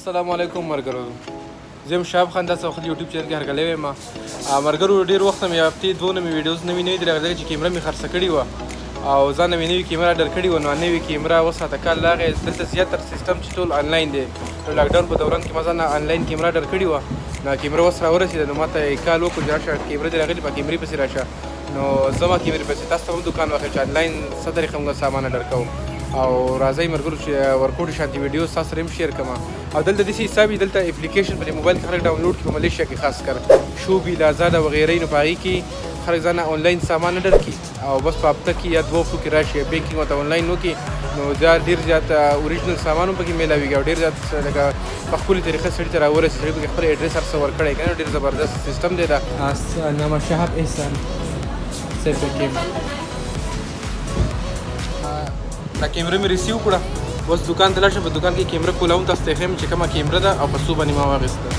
السلام علیکم مرګرو. زه یم شهاب خان، تاسو خپل یوټیوب چینل کې هرکلی یم. مرګرو ډېر وخت مې هفتې دوه نه مې ویډیوز نوي نه دي راغلي چې کیمره مې خرڅه کړې وه او ځان مې نوې کیمره اډر کړې وه. نو نوې کیمره وساته کال راغی. دلته زیاتره سیسټم چې ټول آنلاین دی. نو لاکډاون په دوران کې ما ځان آنلاین کیمره اډر کړې وه. نو کیمره اوس راورسېده. نو ما ته کال وکړو چې راشه کیمره دې راغلې، په کیمرې پسې راشه. نو زه ما کیمرې پسې تاسو ته هم دوکان واخلم چې آنلاین څه طریقه موږ سامان اډر کوو. او راځئ مرګرو چې ورکوټ شانتي ویډیو تاسو سره هم شیر کړم. او دلته داسې حساب وي، دلته اپلیکیشن په موبایل کې خلک ډاونلوډ کړي، په ملیشیا کې خاص کر شوبي لازاده وغیره. نو په هغې کې خلک ځان آنلاین سامان اډر کړي او بس په هفته کې یا دوه هفتو کې راشي بینکینګ ورته آنلاین وکړي. نو دا ډېر زیات اوریجنل سامان هم پکې میلاویږي او ډېر زیات لکه په ښکلې طریقه سړي ته راورسي. سړي پکې خپل ایډرس هر څه ورکړی که نه، ډېر زبردست سیسټم دی دا. نامه شهاب ihsan صرف دا کیمره مې ریسیو کړه. اوس دکان ته لاړ شم، په دکان کې کیمره کولوم تاسو ته ښیم چې کومه کیمره ده او په څو باندې ما واخیسته.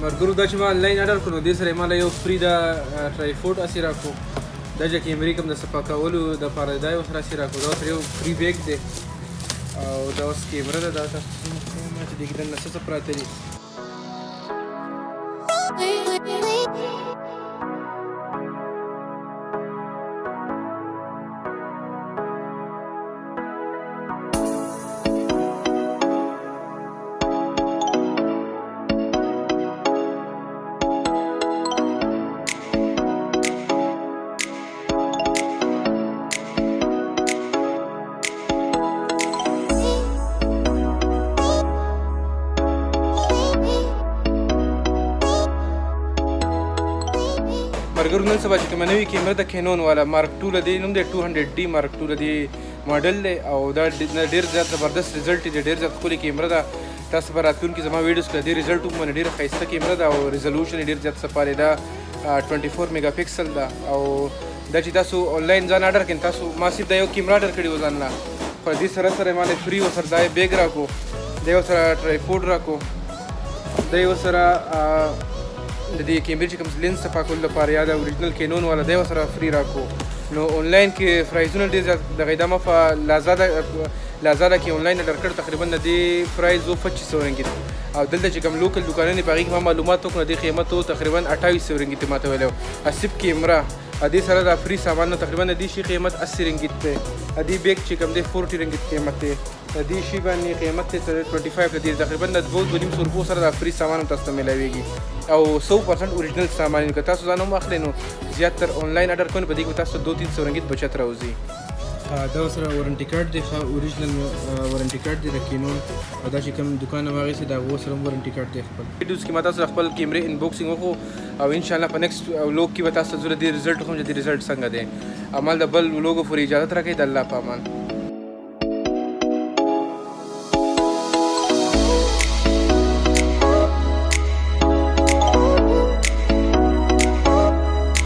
مرګرو دا چې ما آنلاین اډر کړو، دې سره یې ماله یو فری دا ټرایفوډ هسې راکړو. دا چې کیمرې کوم د صفا کولو دپاره دا یو سره هسې راکړو. دا سره یو فری بیګ دی او دا اوس کیمره ده. دا تاسو چې دې کې دننه څه څه پراته دي. مرګرو نن سبا چې کومه نوې کیمره د کینون والا مارک 2 لدی نوم دی 200D مارک 2 لدی ماډل دی او دا ډېر زیات زبردست رزلټ دی. ډېر زیات ښکلې کیمره ده. تاسو به راتلونکي زما ویډیوز کې دې رزلټ وګورئ. ډېره ښایسته کیمره ده او ریزولوشن یې ډېر زیات صفارې ده. 24 میګا پکسل ده. او دا چې تاسو آنلاین ځان اډر کړئ، تاسو ما صرف دا یو کیمره اډر کړې وه ځان له، خو دې سره سره ما فری ورسره دا بیګ راکړو، دا ورسره ټرایفوډ راکړو، دا ورسره د دې کیمرې چې کوم لینس صفا کولو لپاره یا د اوریجنل کینون والا دی ورسره فری راکړو. نو آنلاین کې پرایزونه ډېر زیات دغه دا ما په لازاده کې آنلاین اډر کړ، تقریبا د دې پرایز و 2500 رنګیت. او دلته چې کوم لوکل دکانونه په هغې کې ما معلومات وکړو، د دې قیمت و تقریبا 2800 رنګیت ماته ویلی و. اسیب کیمره دې سره دا فری سامان نو تقریبا د دې شي قیمت 80 رنګیت دی. دې بیګ چې کوم دی 40 رنګیت قیمت دی. دې شي باندې قیمت دی 25 دی. تقریبا د 2-2.5 روپو سره دا فری سامان هم تاسو ته میلاویږي او 100% اوریجنل سامان. که تاسو ځان هم اخلئ نو زیاتر آنلاین اډر کوئ، په دې کې تاسو 200-300 رنګیت بچت راوځي. دا ورسره وارنټي کارت دی، ښه اوریجنل وارنټي کارت دی د کینون. او دا چې کوم دوکان نه واخیستې د هغو سره هم وارنټي کارت دی. خپل ویډیوز کې ما تاسو خپل کیمرې انبوکسینګ وکړو او انشاءالله په نیکسټ ولاګ کې به تاسو ته زه د دې رزلټ وښیم چې د رزلټ څنګه دی. عمل د بل ولاګو پورې اجازت راکړئ. د الله په امان.